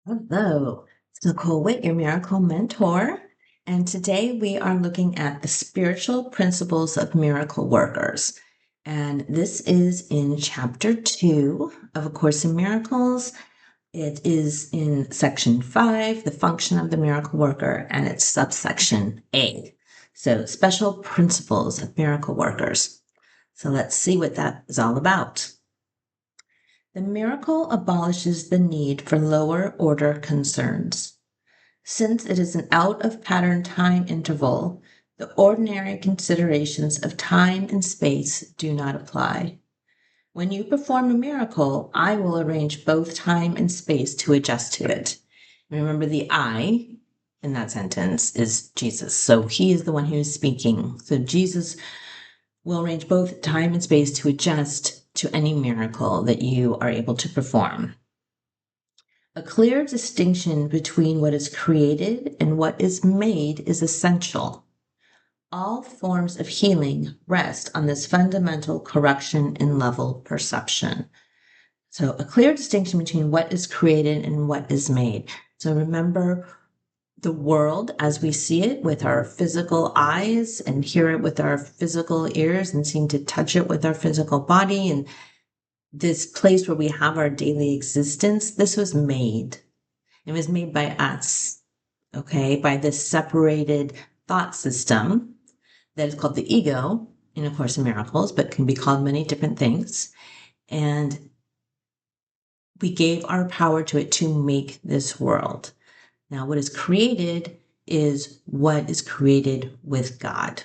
Hello, it's Nicole Witt, your miracle mentor. And today we are looking at the spiritual principles of miracle workers. And this is in chapter 2 of A Course in Miracles. It is in section 5, the function of the miracle worker, and it's subsection A. So, special principles of miracle workers. So, let's see what that is all about. The miracle abolishes the need for lower order concerns. Since it is an out of pattern time interval, the ordinary considerations of time and space do not apply. When you perform a miracle, I will arrange both time and space to adjust to it. Remember, the I in that sentence is Jesus. So he is the one who is speaking. So Jesus will arrange both time and space to adjust to any miracle that you are able to perform. A clear distinction between what is created and what is made is essential. All forms of healing rest on this fundamental correction in level perception. So, a clear distinction between what is created and what is made. So, remember the world as we see it with our physical eyes and hear it with our physical ears and seem to touch it with our physical body, and this place where we have our daily existence, this was made. It was made by us, okay, by this separated thought system that is called the ego in A Course in Miracles, but can be called many different things. And we gave our power to it to make this world. Now, what is created is what is created with God.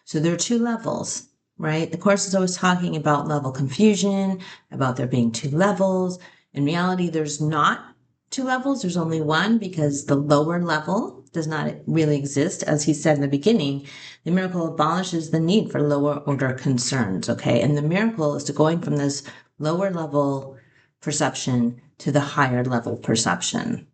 So there are two levels, right? The Course is always talking about level confusion, about there being two levels. In reality, there's not two levels. There's only one, because the lower level does not really exist. As he said in the beginning, the miracle abolishes the need for lower order concerns, okay? And the miracle is to going from this lower level perception to the higher level perception.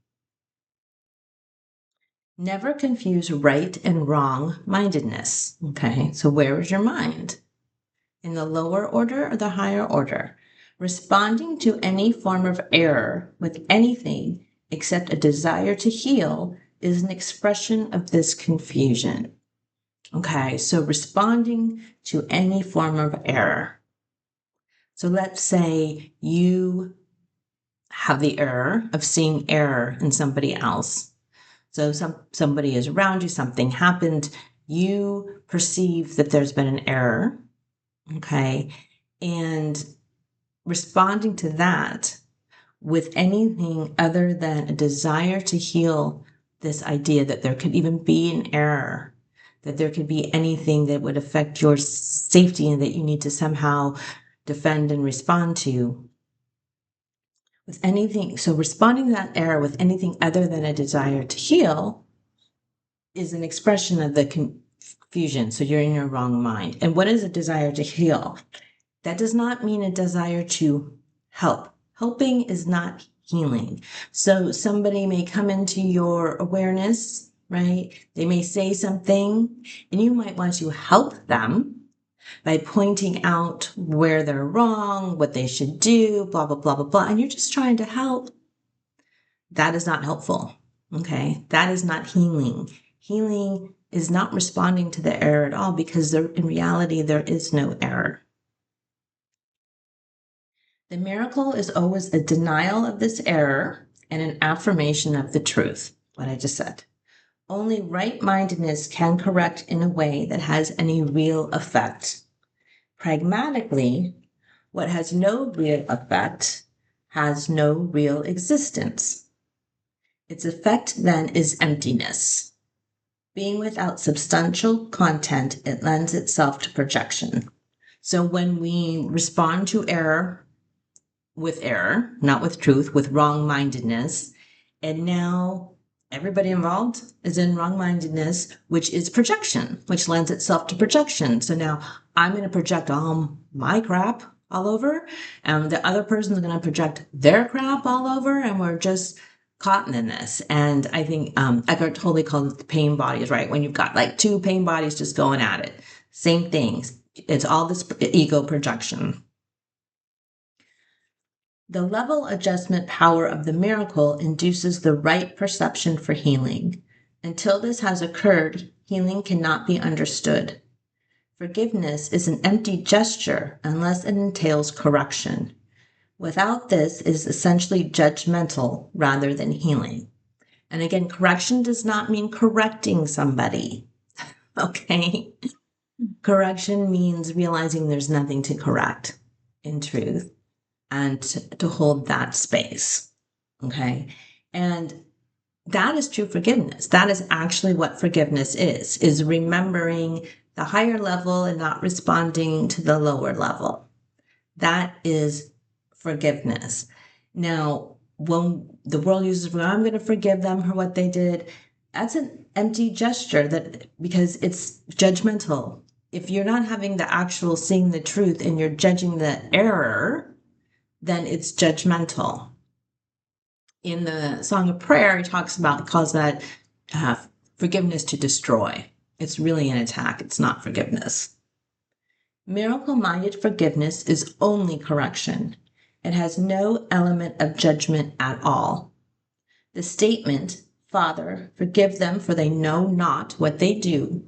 Never confuse right and wrong mindedness. Okay, so where is your mind? In the lower order or the higher order? Responding to any form of error with anything except a desire to heal is an expression of this confusion. Okay, so responding to any form of error. So let's say you have the error of seeing error in somebody else. So somebody is around you, something happened, you perceive that there's been an error, okay? And responding to that with anything other than a desire to heal this idea that there could even be an error, that there could be anything that would affect your safety and that you need to somehow defend and respond to. With anything, so responding to that error with anything other than a desire to heal is an expression of the confusion. So you're in your wrong mind. And what is a desire to heal? That does not mean a desire to help. Helping is not healing. So somebody may come into your awareness, right? They may say something, and you might want to help them by pointing out where they're wrong, what they should do, blah, blah, blah, blah, blah. And you're just trying to help. That is not helpful. Okay. That is not healing. Healing is not responding to the error at all, because in reality, there is no error. The miracle is always a denial of this error and an affirmation of the truth, what I just said. Only right-mindedness can correct in a way that has any real effect. Pragmatically, what has no real effect has no real existence. Its effect then is emptiness. Being without substantial content, it lends itself to projection. So when we respond to error with error, not with truth, with wrong-mindedness, and now everybody involved is in wrong-mindedness, which is projection, which lends itself to projection. So now I'm going to project all my crap all over, and the other person is going to project their crap all over, and we're just caught in this. And I think Eckhart Tolle called it the pain bodies, right? When you've got like two pain bodies just going at it. Same things. It's all this ego projection. The level adjustment power of the miracle induces the right perception for healing. Until this has occurred, healing cannot be understood. Forgiveness is an empty gesture unless it entails correction. Without this, it is essentially judgmental rather than healing. And again, correction does not mean correcting somebody, okay? Correction means realizing there's nothing to correct in truth and to hold that space, okay? And that is true forgiveness. That is actually what forgiveness is remembering the higher level and not responding to the lower level. That is forgiveness. Now, when the world uses, well, I'm going to forgive them for what they did, that's an empty gesture because it's judgmental. If you're not having the actual seeing the truth and you're judging the error, then it's judgmental. In the Song of Prayer, he calls that forgiveness to destroy. It's really an attack. It's not forgiveness. Miracle-minded forgiveness is only correction. It has no element of judgment at all. The statement, Father, forgive them for they know not what they do,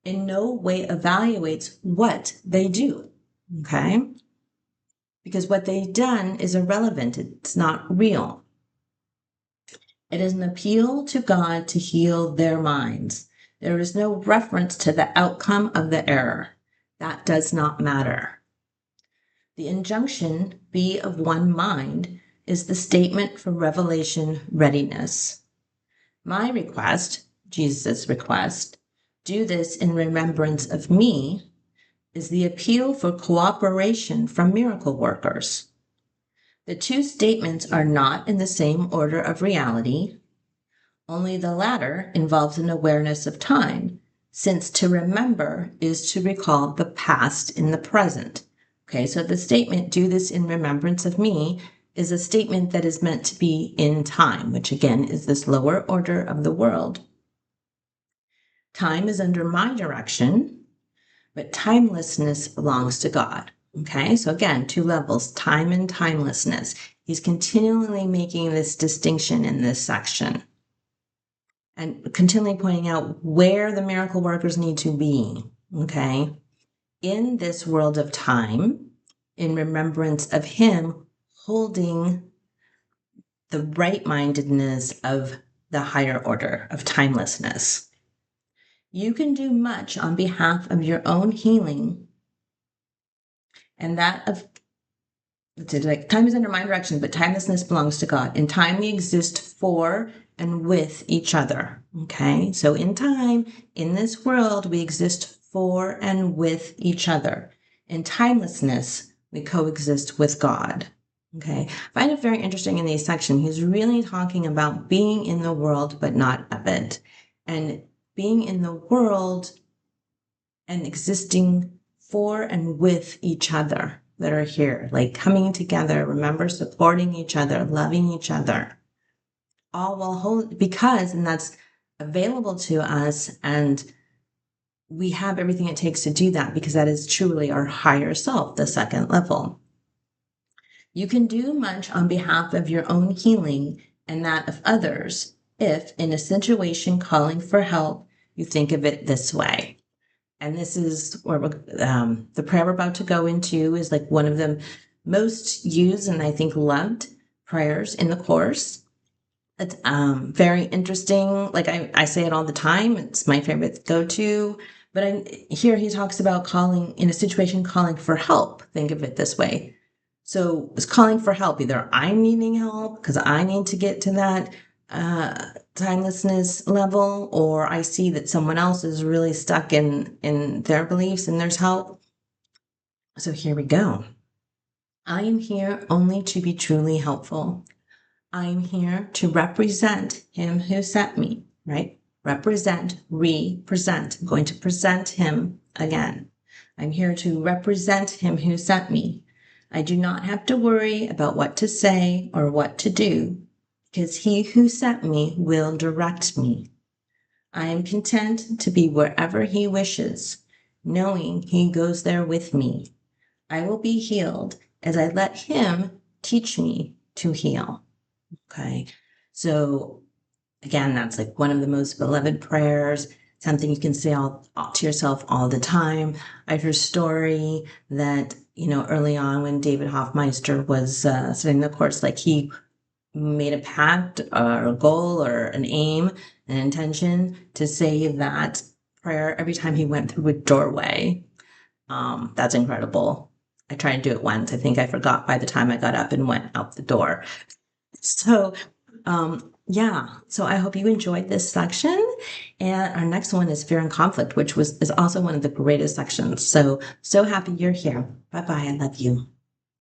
in no way evaluates what they do, okay? Because what they've done is irrelevant. It's not real. It is an appeal to God to heal their minds. There is no reference to the outcome of the error. That does not matter. The injunction, be of one mind, is the statement for revelation readiness. My request, Jesus' request, do this in remembrance of me, is the appeal for cooperation from miracle workers. The two statements are not in the same order of reality. Only the latter involves an awareness of time, since to remember is to recall the past in the present. Okay, so the statement, do this in remembrance of me, is a statement that is meant to be in time, which again is this lower order of the world. Time is under my direction, but timelessness belongs to God. Okay, so again, two levels, time and timelessness. He's continually making this distinction in this section and continually pointing out where the miracle workers need to be, okay? In this world of time, in remembrance of him holding the right-mindedness of the higher order of timelessness. You can do much on behalf of your own healing and that of time is under my direction, but timelessness belongs to God. In time, we exist for and with each other. Okay, so in time, in this world, we exist for and with each other. In timelessness, we coexist with God. Okay, I find it very interesting in this section. He's really talking about being in the world, but not of it, and being in the world and existing for and with each other that are here, like coming together, remember, supporting each other, loving each other, all while and that's available to us, and we have everything it takes to do that because that is truly our higher self, the second level. You can do much on behalf of your own healing and that of others if, in a situation calling for help, you think of it this way. And this is where the prayer we're about to go into is like one of the most used and I think loved prayers in the course. It's very interesting. Like I say it all the time. It's my favorite go-to. But here he talks about calling in a situation, calling for help. Think of it this way. So it's calling for help. Either I'm needing help because I need to get to that timelessness level, or I see that someone else is really stuck in their beliefs and there's help. So here we go. I am here only to be truly helpful. I am here to represent him who sent me, right? Represent, re-present. I'm going to present him again. I'm here to represent him who sent me. I do not have to worry about what to say or what to do, because he who sent me will direct me. I am content to be wherever he wishes, knowing he goes there with me. I will be healed as I let him teach me to heal. Okay. So again, that's like one of the most beloved prayers, something you can say to yourself all the time. I heard a story that, early on when David Hoffmeister was studying the course, like he made a pact or a goal or an aim, an intention to say that prayer every time he went through a doorway. That's incredible. I tried to do it once. I think I forgot by the time I got up and went out the door. So, yeah. So I hope you enjoyed this section. And our next one is fear and conflict, which is also one of the greatest sections. So happy you're here. Bye bye. I love you.